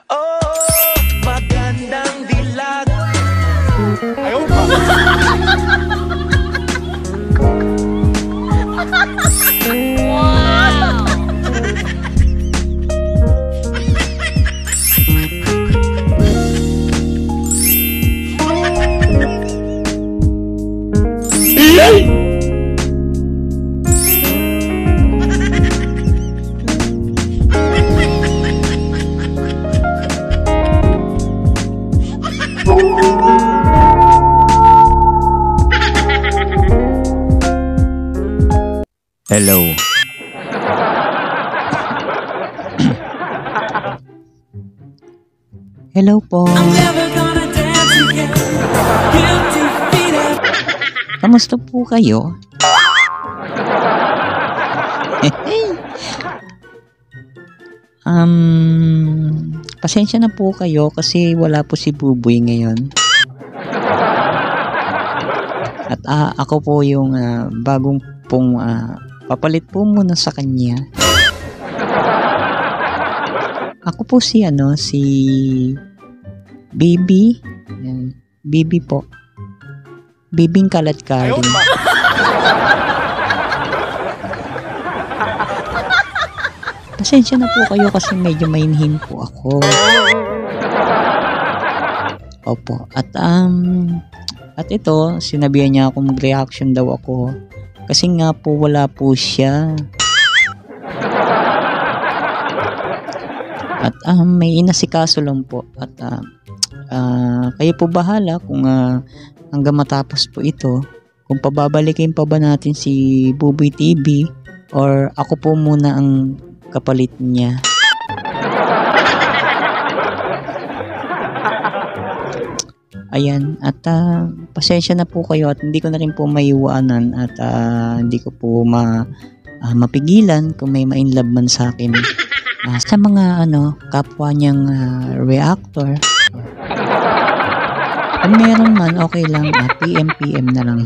Oh, magandang dilag. Ayaw pa. Wow! Hello. Hello po. Kamusta po kayo? Pasensya na po kayo kasi wala po si Buboy ngayon. At ako po yung bagong pong papalit po muna sa kanya. Ako po si Bibi. Ayan, Bibi po. Bibing kalat-kaling. Pasensya na po kayo kasi medyo mainhin po ako. Opo. At ito, sinabihan niya ako mag-reaction daw ako. Kasi nga po wala po siya. At may inasikaso lang po. At kayo po bahala kung hanggang matapos po ito. Kung pababalikin pa ba natin si Buboy TV or ako po muna ang kapalit niya. Ayan, at pasensya na po kayo at hindi ko na rin po maiwanan at hindi ko po mapigilan kung may ma-inlove man sa akin sa mga kapwa niyang reactor. Kung meron man, okay lang, PM na lang.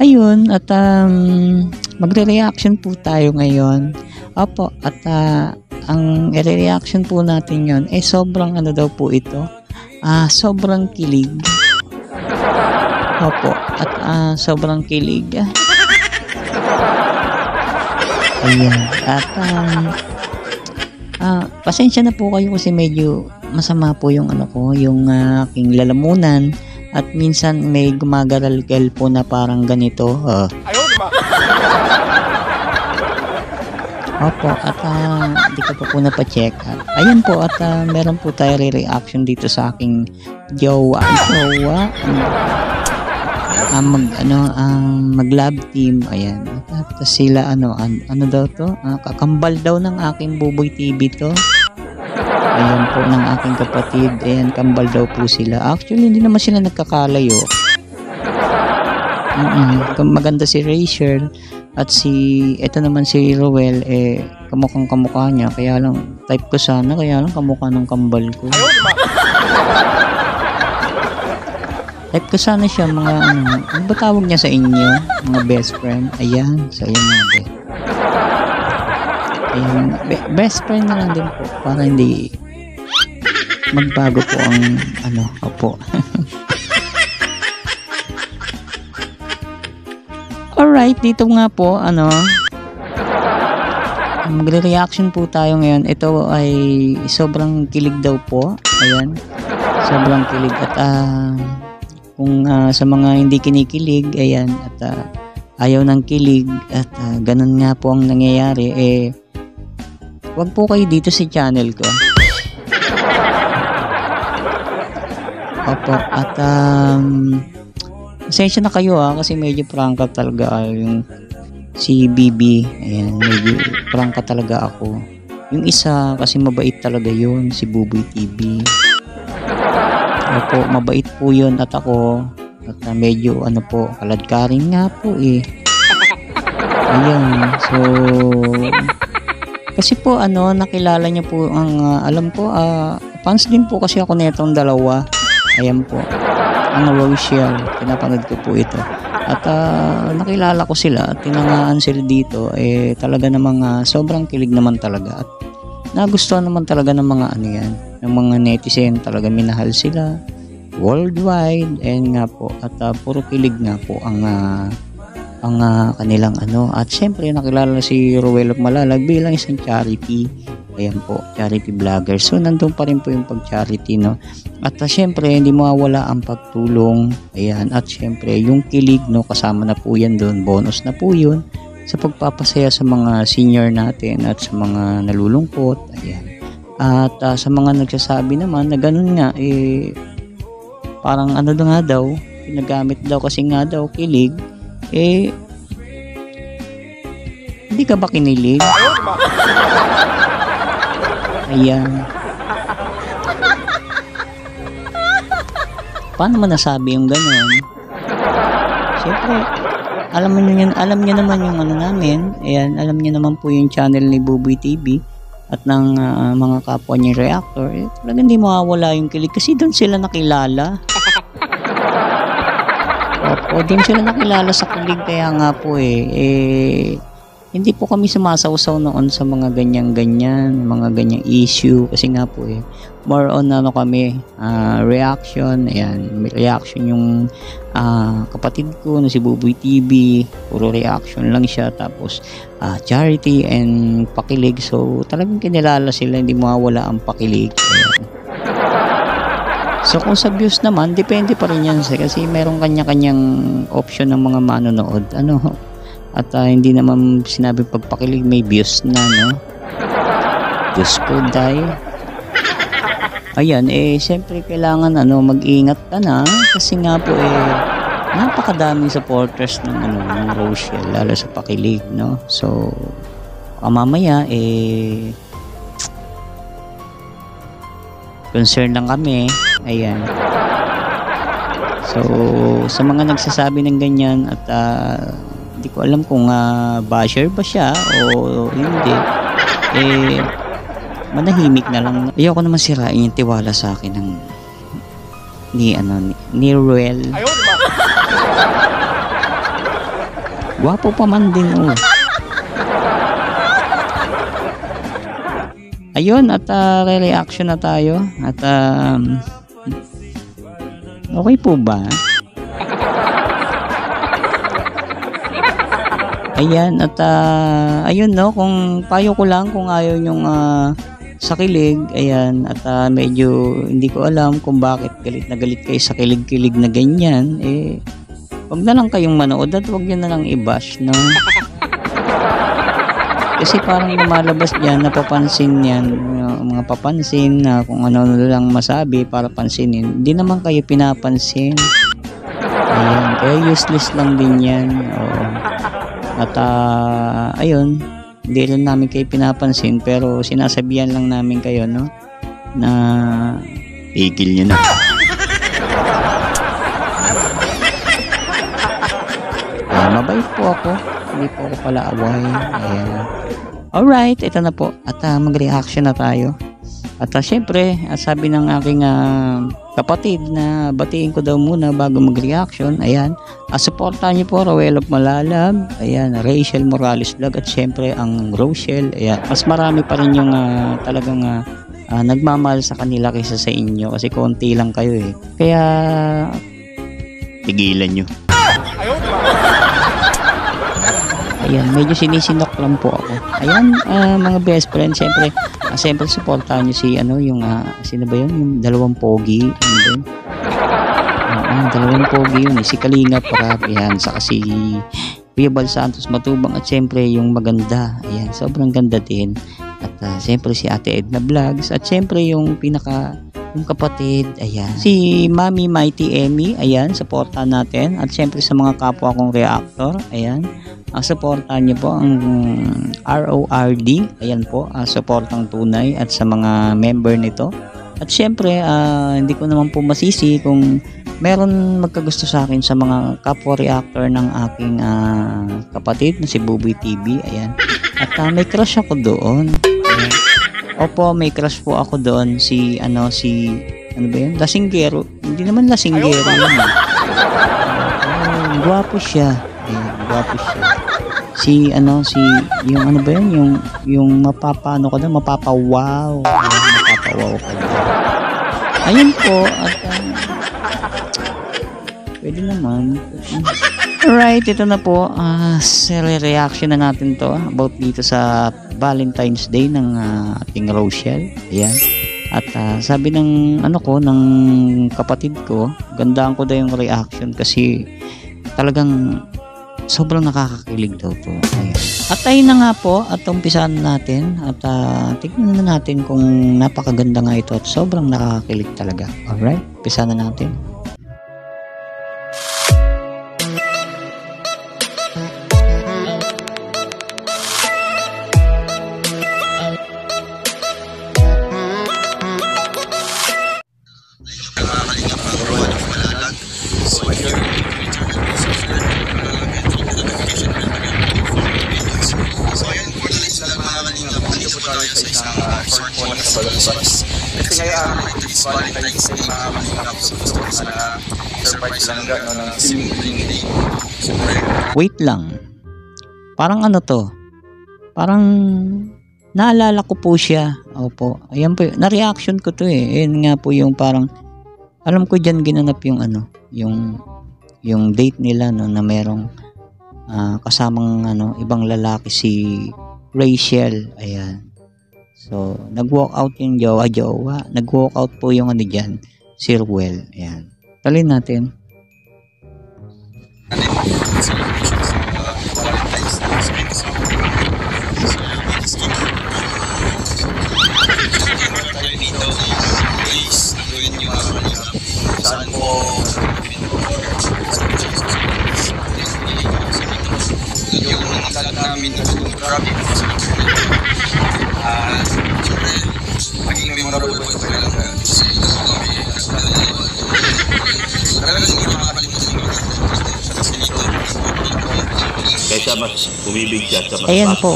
Ayun, at magre-reaction po tayo ngayon. Opo, at ang reaction po natin yon sobrang daw po ito. Sobrang kilig. Opo, at sobrang kilig. Ayan, at pasensya na po kayo kasi medyo masama po yung yung aking lalamunan at minsan may gumagaral-gal po na parang ganito. Opo, at hindi ko po napacheck. Ayun po, at meron po tayo re-reaction dito sa aking jowa. Mag-love team. Ayan. At sila, ano daw to? Kakambal daw ng aking Buboy TV to. Ayan po, ng aking kapatid. Ayan, kambal daw po sila. Actually, hindi naman sila nagkakalayo. Maganda si Rachel. At ito naman si Roel, kamukhang kamukha niya. Kaya lang, type ko sana, kaya lang kamukha ng kambal ko. Type ko sana siya, mga ano ba tawag niya sa inyo? Mga best friend. Ayan, so ayan mga best. Ayan, best friend na lang din po, para hindi magbago po ang opo. Alright, dito nga po, magre-reaction po tayo ngayon. Ito ay sobrang kilig daw po. Ayan, sobrang kilig. At kung sa mga hindi kinikilig, ayan, at ayaw ng kilig, at ganun nga po ang nangyayari, wag po kayo dito sa channel ko. Opo, at pasensya na kayo kasi medyo prangka talaga yung si Bibi. Ayan, medyo prangka talaga ako. Yung isa kasi mabait talaga yun, si Buboy TV. Opo, mabait po yun at ako. At medyo po, kaladkarin nga po Ayan, so kasi po nakilala niya po ang alam ko, fans din po kasi ako netong dalawa. Ayan po, ang Rochelle, pinapanood ko po ito. At nakilala ko sila at tinangaan sila dito, talaga namang sobrang kilig naman talaga. At nagustuhan naman talaga ng mga yan, ng mga netizen, talaga minahal sila worldwide, and nga po, at puro kilig nga po ang kanilang At syempre nakilala si Ruel of Malalag bilang isang charity. Ayan po, charity vlogger. So nandun pa rin po yung pag-charity, no? At syempre hindi mawawala ang pagtulong. Ayan, at syempre yung kilig, no, kasama na po yan doon. Bonus na po yun sa pagpapasaya sa mga senior natin at sa mga nalulungkot. Ayan. At sa mga nagsasabi naman na ganun nga, parang nga daw, pinagamit daw kasi nga daw kilig, hindi ka ba kinilig? Ayan. Paano mo nasabi yung gano'n? Siyempre, alam niyo naman yung namin. Ayan, alam niyo naman po yung channel ni Buboy TV at ng mga kapwa niya reactor. Talagang hindi mawawala yung kilig kasi doon sila nakilala. Opo, doon sila nakilala sa kilig, kaya nga po hindi po kami sumasawsaw noon sa mga ganyan-ganyan, mga ganyang issue, kasi nga po more on kami, reaction. Ayan, may reaction yung kapatid ko na si Buboy TV, puro reaction lang siya, tapos charity and pakilig. So talagang kinilala sila, hindi mawawala ang pakilig. Ayan. So kung sa views naman, depende pa rin yan kasi merong kanya-kanyang option ng mga manonood. At hindi naman sinabi pagpakilig may views na, no? Diyos ko, day. Ayan, siyempre kailangan mag-ingat ka na kasi nga po napakadaming supporters ng Rochelle, lalo sa pakilig, no? So mamaya concern lang kami. Ayan. So sa mga nagsasabi ng ganyan at hindi ko alam kung basher ba siya o hindi, manahimik na lang. Ayoko naman sirain yung tiwala sa akin ng ni Ruel. Gwapo pa man din, Ayun, at re-reaction na tayo. At okay po ba? Ayan, at ayun, no, kung payo ko lang, kung ayaw nyong sa kilig, ayan, at medyo hindi ko alam kung bakit galit na galit kayo sa kilig-kilig na ganyan, wag na lang kayong manood at wag nyo na lang i-bash, no? Kasi parang lumalabas dyan, napapansin yan, mga papansin na kung ano lang masabi para pansinin, hindi naman kayo pinapansin. Ayan, kaya useless lang din yan. Oo. At ayun, hindi rin namin kayo pinapansin, pero sinasabihan lang namin kayo, no, na tigil nyo na. Mabait po ako, hindi po ako pala away. Ayan. Alright, ito na po, at mag-reaction na tayo. At syempre, sabi ng aking kapatid na batiin ko daw muna bago mag-reaction. Ayan, supportahan niyo po Ruel of Malalag, ayan, Rachel Morales Vlog, at syempre ang Rochelle. Ayan, mas marami pa rin yung talagang nagmamahal sa kanila kaysa sa inyo, kasi konti lang kayo kaya tigilan nyo. Ayan, medyo sinisinok lang po ako. Ayan, mga best friend, siyempre supportahan nyo si yung sino ba yun? Yung dalawang pogi. Ano ba yun? Dalawang pogi yun si Kalinga Prab. Ayan, saka si Kuya Bal Santos Matubang, at siyempre yung maganda. Ayan, sobrang ganda din. At siyempre si Ate Edna Vlogs, at siyempre yung yung kapatid, ayan, si Mami Mighty Emmy. Ayan, supportahan natin. At siyempre sa mga kapwa kong reactor, ayan, supportahan niyo po ang RORD. Ayan po, supportang tunay, at sa mga member nito. At syempre, hindi ko naman po masisi kung meron magkagusto sa akin sa mga kapwa reactor ng aking kapatid na si Buboy TV. Ayan. At may crush ako doon. Ayan. Opo, may crush po ako doon si ano ba yun? Lasinggero. Hindi naman lasinggero yun. gwapo siya. Ayan, gwapo siya. Si yung ano ba yun? Yung mapapa-ano ka na, mapapa-wow. Ayan, mapapa-wow ka na. Ayun po, at pwede naman. Alright, ito na po. Reaction na natin to about dito sa Valentine's Day ng ating Rochelle. Ayan. At sabi ng ng kapatid ko, gandaan ko daw yung reaction kasi talagang sobrang nakakakilig daw to. Ayan. At ayun na nga po, at umpisahan natin at tignan na natin kung napakaganda nga ito at sobrang nakakakilig talaga. Alright, umpisahan na natin. Kasi ngayon Valentine's Day, mga gusto ko sana surprise lang ng simpleng day. Wait lang. Parang parang naalala ko po siya. Opo. Ayan po. Na-reaction ko to eh. Ayan nga po yung parang alam ko dyan ginanap yung yung date nila na merong kasamang ibang lalaki si Rachel. Ayan. So, nag-walk out yung jowa. Nag-walk out po yung dyan, si Ruel. Ayan. Talin natin. Saan po yung naglag namin yung grabe maging memorable po ito kailan kasi talagang hindi makakalimutan kaysa mas umibig siya sa mas Ayan po.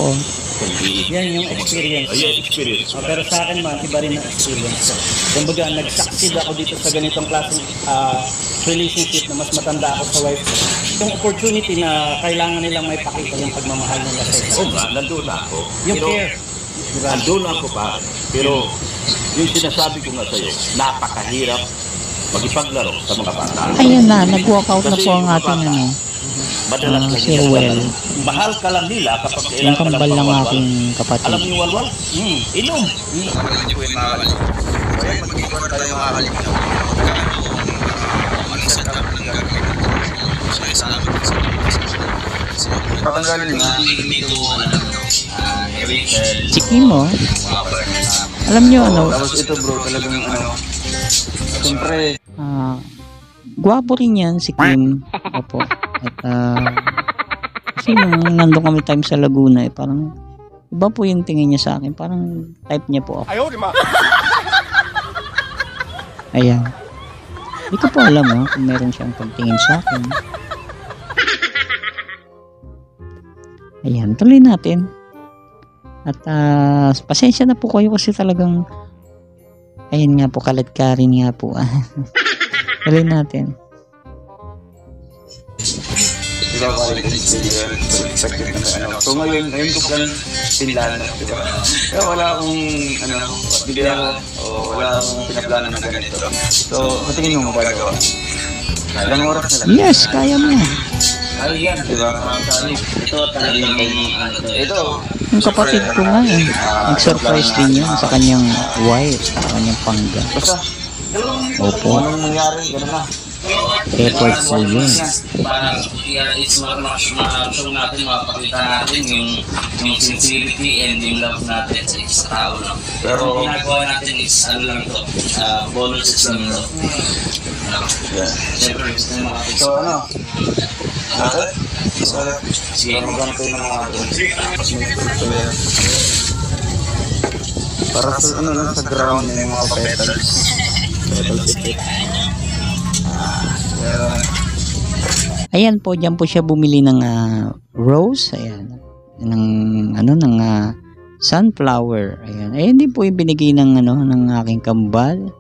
Yan yung experience. Ayan, experience. Pero sa akin man, iba rin ang experience. Kumbaga, nag-succeed ako dito sa ganitong klaseng relationship na mas matanda ako sa wife ko. Yung opportunity na kailangan nilang may pakita yung pagmamahal nila sa isa. Oo nga, nandun ako. Yung Pero, care. Diba? nandun ako pa. Pero, yung sinasabi ko nga sa'yo, napakahirap magipaglaro sa mga bata. Ayan na, nag-walk out na po ang ating Madalas lang si yan. Ruel. Mahal ka lang nila kapag Yung kailangan ka kambal ng pangwalwal. aking Alam kapatid. mo yung walwal? Inom. hindi po yung makakalimutan. Kaya mag-iwan tayo makakalimutan. Mag-set up ng gagawin. So, isa namin sa patanggalin nga dito Si Kimo, alam nyo tapos ito bro, talagang siyempre gwapo rin yan si Kim. Opo. At kasi nung nandun kami time sa Laguna parang iba po yung tingin niya sa akin. Parang type niya po ako. Ayaw, di ba? Ayan. Hindi ko po alam kung meron siyang pagtingin sa akin. Ayan, tuloy natin. At pasensya na po kayo kasi talagang ayun nga po, kaladkarin nga po. Tuloy natin. diba Valentine's Day so ngayon ko plan Finland, diba? Kaya wala akong bigyan ako o wala akong pinaplano na ganito. So sa tingin mo magagawa? Ilang oras na lang? Yes, kaya mo. Ayan, diba? Ito talagang ito Yung kapatid ko nga nag-surprise din yan sa kanyang wife, sa kanyang pangga. basta Opo, anong nangyari, gano'n na. effort po yun. Parang is gusto natin mapakita natin yung sincerity and yung love natin sa isang tao lang. Pero ang ginagawa natin is lang ito, bonuses lang ito. Siyempre gusto nyo makapit. So sige, magkano tayo ng mga para sa sa ground na yung mga petals effect. Ayan po, diyan po siya bumili ng rose, ayan. Ng sunflower. Ayan. Ayan din po yung binigay ng ng aking kambal.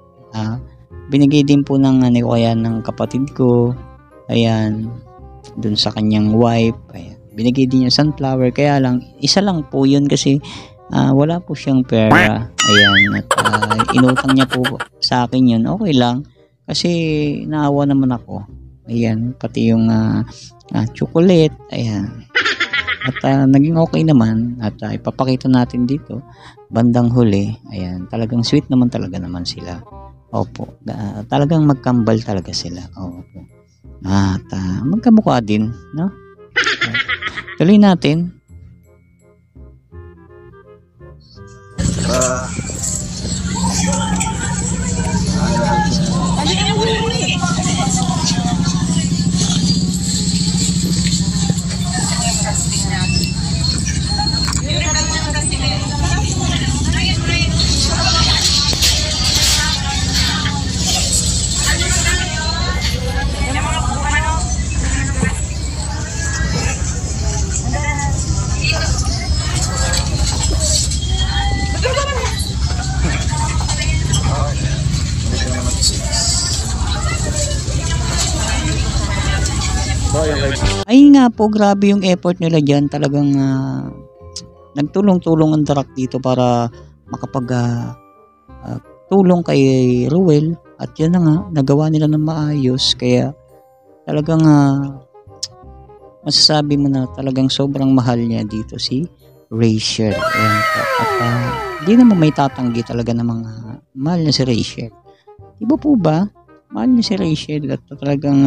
Binigay din po ng kaya ng kapatid ko. Ayan. dun sa kanyang wife. Ayan. Binigay din niya sunflower, kaya lang isa lang po yun kasi wala po siyang pera. Ayan, at inutang niya po sa akin yun. Okay lang kasi naawa naman ako. Ayan, pati yung chocolate. Ayan. At naging okay naman at ipapakita natin dito bandang huli. Ayan, talagang sweet naman talaga naman sila. Opo, talagang magkambal talaga sila. Opo. At magkamukha din, no? Tuloy natin. Ay nga po, grabe yung effort nila dyan. Talagang nagtulong-tulong ang Darak dito para makapag tulong kay Ruel. At yan na nga, nagawa nila ng maayos. Kaya talagang masasabi mo na talagang sobrang mahal niya dito si Rachel. Ayan po. At di naman may tatanggi talaga ng mga mahal niya si Rachel. Diba po ba? Mahal niya si Rachel at talagang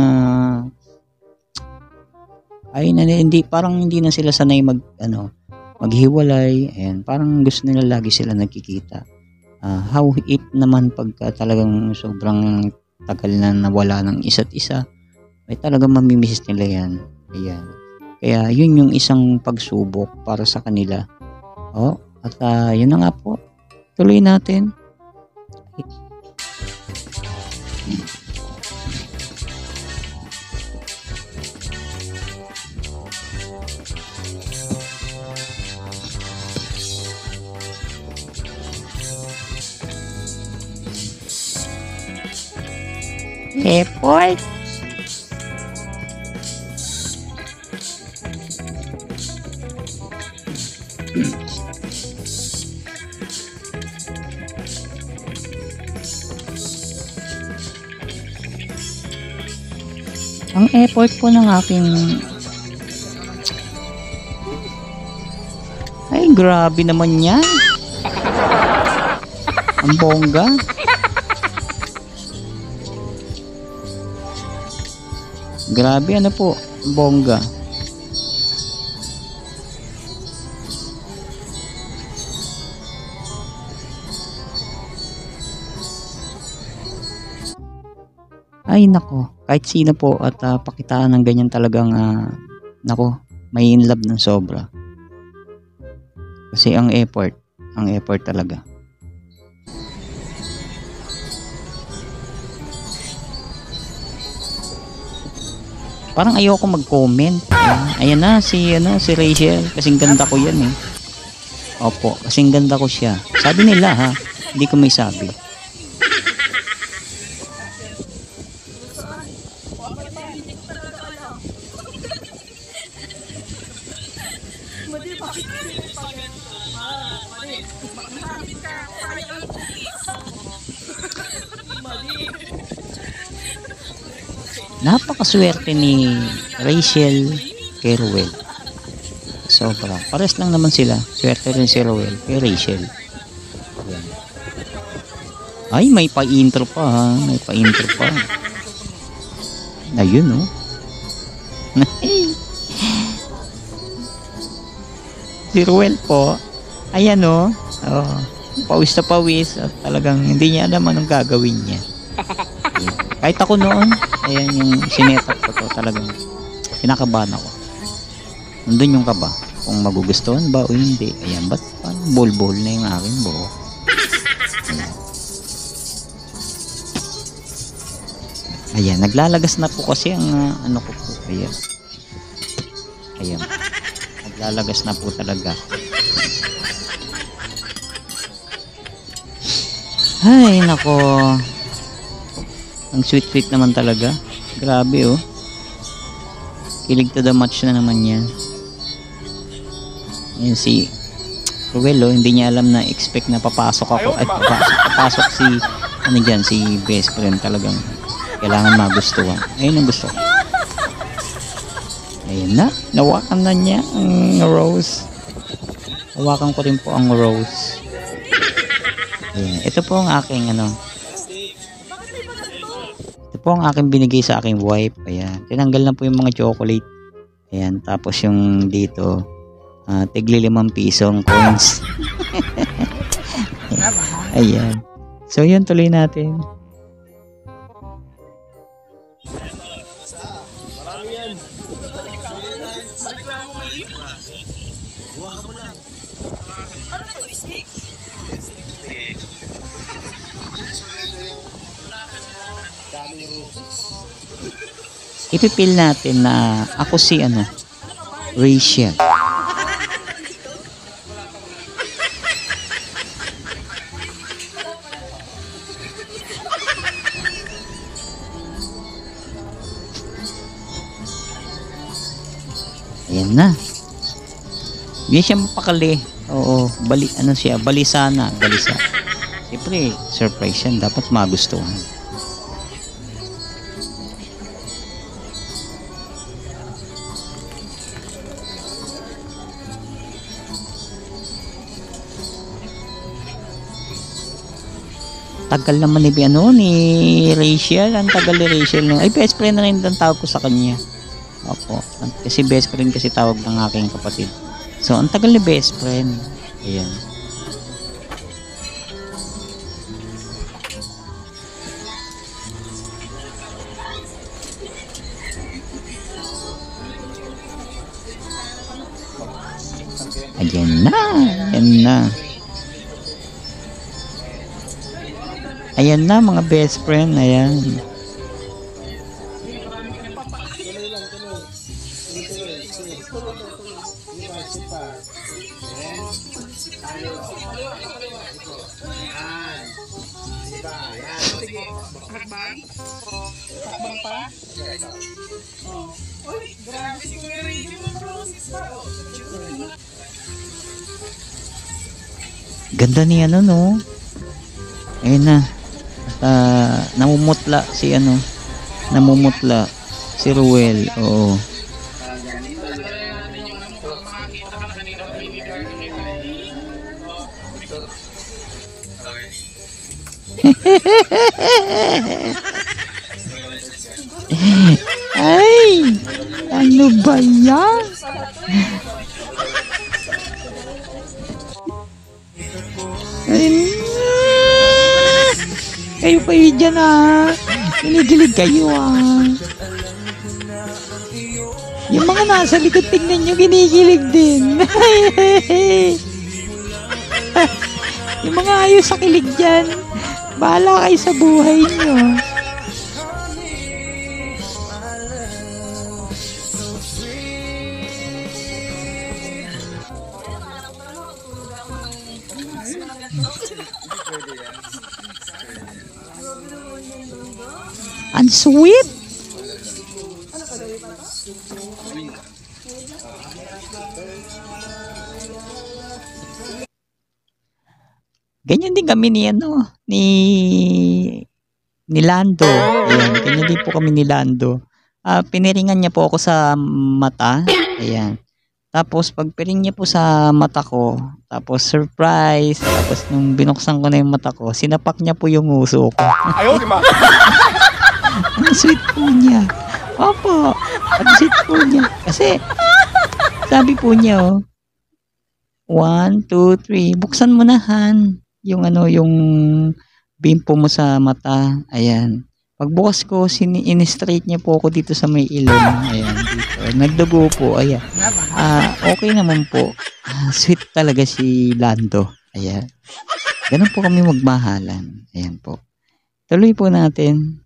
ay hindi, parang hindi na sila sanay maghiwalay. Ayan, parang gusto nila lagi sila nagkikita. How if naman pagka talagang sobrang tagal na nawala ng isa't isa, ay talagang mamimiss nila yan. Ayan. Kaya yun yung isang pagsubok para sa kanila. At yun na nga po. Tuloy natin. Effort. Ang effort po ng aking ay grabe naman yan. Ang bongga. Grabe, ano po, bongga. Ay nako, kahit sino po at pakitaan ng ganyan talagang nako, may in love ng sobra. Kasi ang effort talaga. Parang ayoko mag-comment. Ayan na si Rachel, kasing ganda ko yan eh. Opo, kasing ganda ko siya. Sabi nila ha, hindi ko may sabi. Napakaswerte ni Rachel kay Ruel. Sobra. Pares lang naman sila. Swerte rin si Ruel kay Rachel. Ayan. Ay, may pa-intro pa ha. May pa-intro pa. Ayun oh. Si Ruel po. Ayan oh. Pawis na pawis. At talagang hindi niya alam anong gagawin niya. Ayan. Kahit ako noon, ayan yung sinetap ko to, talagang kinakabahan ako. Nandun yung kaba, kung magugustuhan ba o hindi. Ayan, ba't bol-bol na yung aking buhok? Ayan, naglalagas na po kasi ang ano ko po. Ayan. Ayan. Naglalagas na po talaga. Ay, nako. Ang sweet naman talaga. Grabe oh. Kilig to the match na naman yan. Ayan si Ruel, oh, hindi niya alam na expect na papasok ako. Ay, papasok si, ano dyan, si best friend talagang. Kailangan magustuhan. Ayun ang gusto ko. Ayan na. Nawakan na niya ang rose. Nawakan ko rin po ang rose. Ayan. Ito po ang aking ano. Ito po ang aking binigay sa aking wife. Ayan. Tinanggal na po yung mga chocolate. Ayan. Tapos yung dito, tigli 5 pisong coins. Ayan. So yun, tuloy natin. Ipipil natin na ako si ano, Rachel. Ayan na. Hindi siya mapakali. Oo, ano siya, balisa na, balisa. Siyempre, surprise yan, dapat magustuhan. Tagal naman ni Rachel. Ang tagal ni Rachel. Ay, best friend na rin ang tawag ko sa kanya. Opo. Kasi best friend kasi tawag ng aking kapatid. So, ang tagal ni best friend. Ayan. Ayan na. Ayan na. Ayan na mga best friend. Ayan. Ganda ni ano, no? Ayun na. Namumutla si ano. Namumutla si Ruel. Oo. Ay! Ano ba yan? Kayo dyan kinigilig kayo yung mga nasa likod tingnan nyo kinigilig din. Yung mga ayos sa kilig dyan, bahala kayo sa buhay nyo. Ang sweet. Ganyan din kami ni ano, ni Lando. Ayan, ganyan din po kami ni Lando. Piniringan niya po ako sa mata. Ayan. Tapos pagpiring niya po sa mata ko, tapos surprise, tapos nung binuksan ko na yung mata ko, sinapak niya po yung uso ko. Ayaw, di ba? Ang sweet po niya. Opo, ang sweet po niya. Kasi, sabi po niya, 1, 2, 3, buksan mo na, Han. Yung ano, yung bimpo mo sa mata. Ayan. Pagbukas ko, in-straight niya po ako dito sa may ilong. Ayan, dito. Nagdugo po. Ayan. Okay naman po. Sweet talaga si Lando. Ayan. Ganun po kami magmahalan. Ayan po. Tuloy po natin.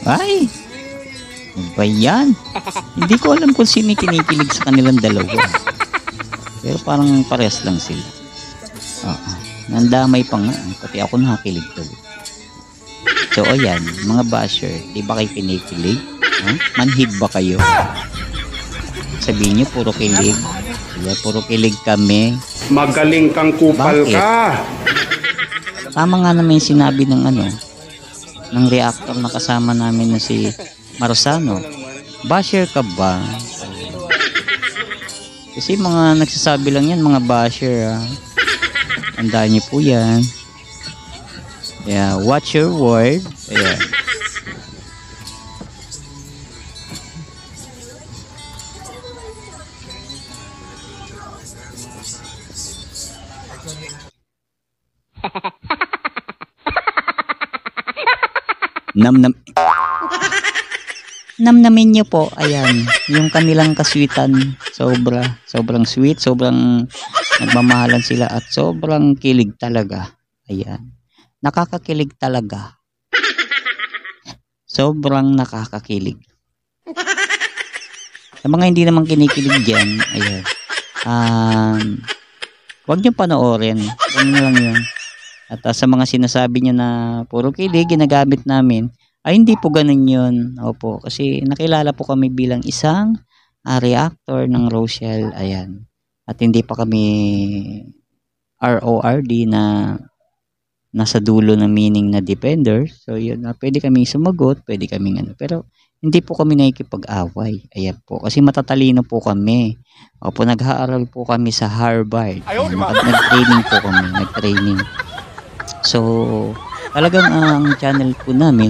Ay! Ano ba yan? Hindi ko alam kung sino kinikilig sa kanilang dalawa. Pero parang parehas lang sila. Oo. Nandamay pa nga. Pati ako nakakilig to. So, ayan. Mga basher. Di ba kayo kinikilig? Huh? Manhid ba kayo? Sabihin nyo, puro kilig. Yeah, puro kilig kami. Magaling kang kupal. Bakit? Ka. Tama nga naman yung sinabi ng ng reactor na kasama namin na si Marosano. Basher ka ba? Kasi mga nagsasabi lang yan, mga basher. Tandaan niyo po yan. Yeah, watch your word. Ayan. Namnamin nyo po, ayan, yung kanilang kaswitan, sobrang sweet, sobrang nagmamahalan sila at sobrang kilig talaga, ayan, nakakakilig talaga, sobrang nakakakilig. Sa mga hindi naman kinikilig dyan, ayan, huwag nyo panoorin, huwag nyo lang yun. At sa mga sinasabi nyo na puro kilig, ginagamit namin, ay hindi po ganun yun. Opo, kasi nakilala po kami bilang isang reactor ng Rochelle. Ayan. At hindi pa kami RORD na nasa dulo ng meaning na defender. So yun, pwede kaming sumagot, pwede kaming pero hindi po kami nakikipag-away. Ayan po, kasi matatalino po kami. Opo, nag-aaral po kami sa Harvard. Nag-training po kami, nag-training. So, talagang ang channel po namin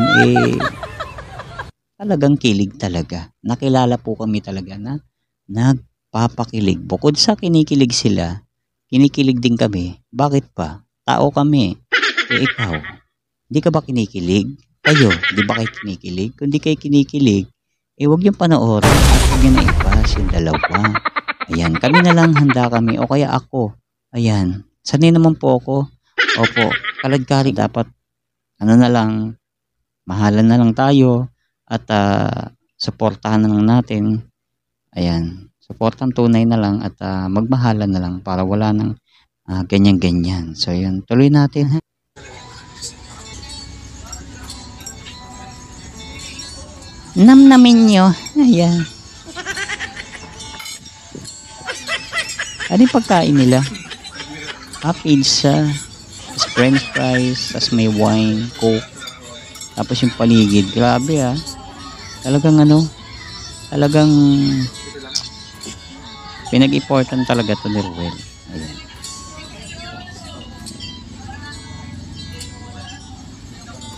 talagang kilig talaga. Nakilala po kami talaga na nagpapakilig. Bukod sa kinikilig sila, kinikilig din kami. Bakit pa? Tao kami. Ikaw, di ka ba kinikilig? Kayo, di ba kayo kinikilig? Kung di kayo kinikilig, huwag yung panoorin at huwag yung naipas yung dalawa. Ayan, kami na lang handa kami o kaya ako. Ayan, sanay naman po ako. Opo, kaladkari dapat na lang, mahalan na lang tayo at suportahan na lang natin. Ayan, suportan tunay na lang at magmahalan na lang para wala nang ganyan-ganyan. So yun, tuloy natin ha. Namnamin nyo. Ayan. Ano yung pagkain nila? Pizza, french fries, tas may wine, coke, tapos yung paligid, grabe talagang talagang pinag-important talaga to ni Ruel. Ayan.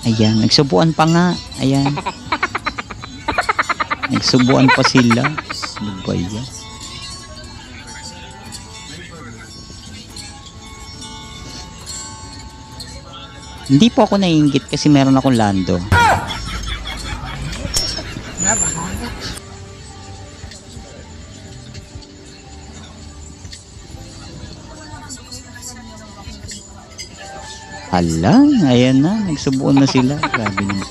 Ayan, nagsubuan pa nga, ayan, nagsubuan pa sila, ano ba yan? Hindi po ako naiinggit kasi meron akong lando. Hala, ayan na, nagsubuan na sila. Grabe na.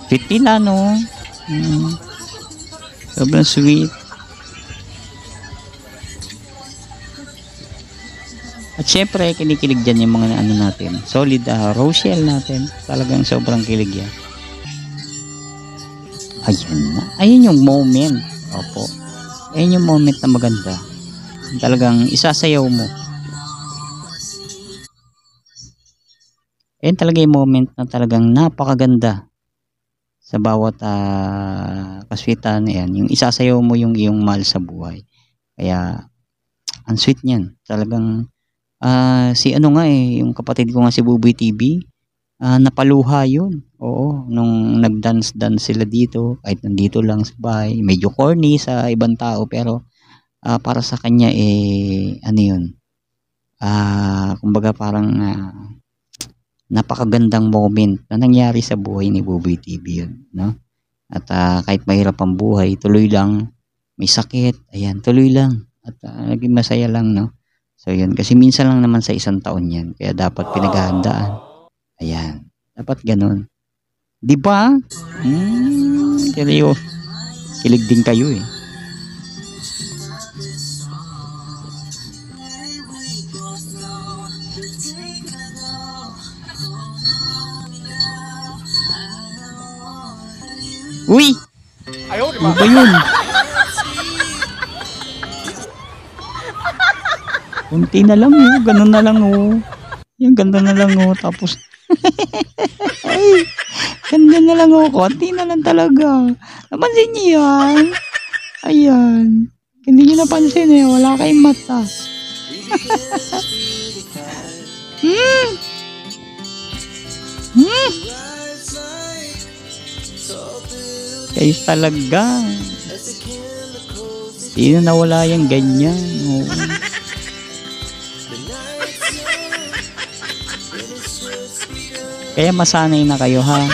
Fit nila, no? Sobrang sweet. At syempre, kinikilig dyan yung mga natin. Solid Rochelle natin. Talagang sobrang kilig yan. Ayan na. Ayan yung moment. Opo. Ayan yung moment na maganda. Talagang isasayaw mo. Ayan talaga yung moment na talagang napakaganda. Sa bawat kaswitan. Ayan. Yung isasayaw mo yung iyong mahal sa buhay. Kaya, ang sweet niyan. Talagang yung kapatid ko nga si Buboy TV, napaluha yun. Oo, nung nag-dance sila dito, kahit nandito lang sa bahay, medyo corny sa ibang tao, pero para sa kanya kumbaga parang napakagandang moment na nangyari sa buhay ni Buboy TV yun, no? At kahit mahirap ang buhay, tuloy lang. May sakit, ayan, tuloy lang. At naging masaya lang, no? So yun, kasi minsan lang naman sa isang taon yan. Kaya dapat pinaghahandaan. Ayan, dapat ganun. Di ba? Seryo. Kilig din kayo eh. Uy! Ayaw, di Ano ba? ba yun? Kunti na lang oh. Ganun na lang oh. Yung ganda na lang oh. Tapos ay, ganda na lang oh. Kunti na lang talaga. Napansin niyo yan? Ayan. Hindi niyo napansin eh. Wala kayong mata. Kayo talaga. Sino nawala yung ganyan? Oh. Kaya masanay na kayo ha.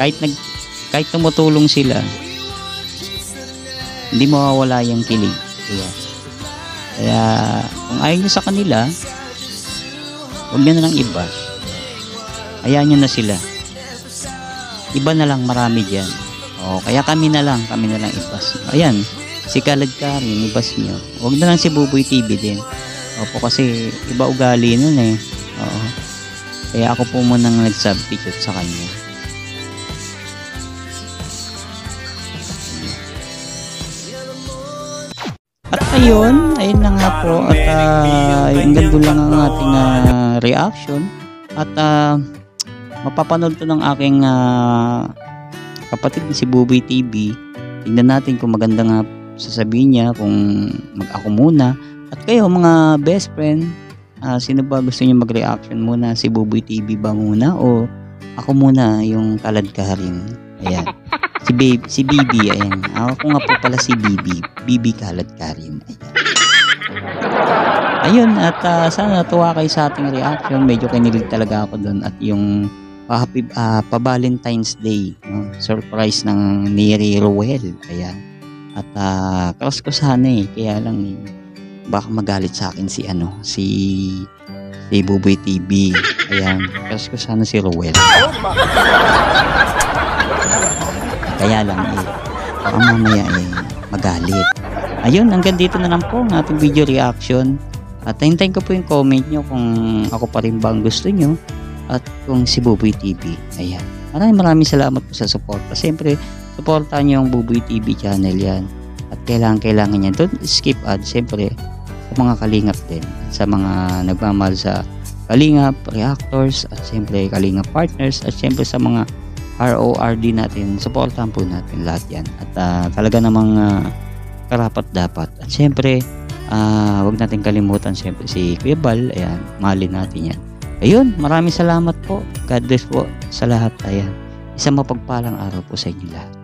Kahit tumutulong sila, hindi mawawala yung kilig. Kaya kung ayaw nyo sa kanila, huwag nyo na lang iba. Hayaan nyo na sila. Iba na lang, marami dyan. Kaya kami na lang ibas. Ayan, si Kalad Karin, ibas nyo. Huwag na lang si Buboy TV din. Opo, kasi iba ugali nun eh. Oo. Kaya ako po munang nag-substitute sa kanya. At ayun na nga po. At hanggang doon lang ang ating reaction. At mapapanood to ng aking kapatid si Buboy TV. Tingnan natin kung maganda nga sasabihin niya, kung ako muna. At kayo mga best friend, sino ba gusto niyo mag-reaction muna? Si Buboy TV ba muna o ako muna, yung Kalad Karin? Ayan. Si Bibi, ayan. Ako nga po pala si Bibi Kalad Karin. Ayun, at sana natuwa kayo sa ating reaction. Medyo kinilig talaga ako doon. At yung pa-Valentine's Day, no? Surprise ng ni Ruel. Ayan. At cross ko sana eh. Kaya lang baka magalit sa akin si Buboy TV. Ayan, cross ko sana si Ruel. Kaya lang baka mamaya magalit. Ayun, hanggang dito na lang po ang ating video reaction. At hintayin ko po yung comment nyo kung ako pa rin ba ang gusto nyo at kung si Buboy TV. Ayan, maraming salamat po sa support. Siyempre, supportahan nyo yung Buboy TV channel yan. At kailangan yan. Don't skip ads. Siyempre, sa mga kalingap din, sa mga nagmamahal sa kalingap, reactors, at siyempre kalingap partners, at siyempre sa mga RORD natin, supportahan po natin lahat yan. At talaga namang karapat dapat. At siyempre, huwag natin kalimutan siyempre si Kuya Bal. Ayan, mahalin natin yan. Ayun, maraming salamat po. God bless po sa lahat. Ayan, isang mapagpalang araw po sa inyo lahat.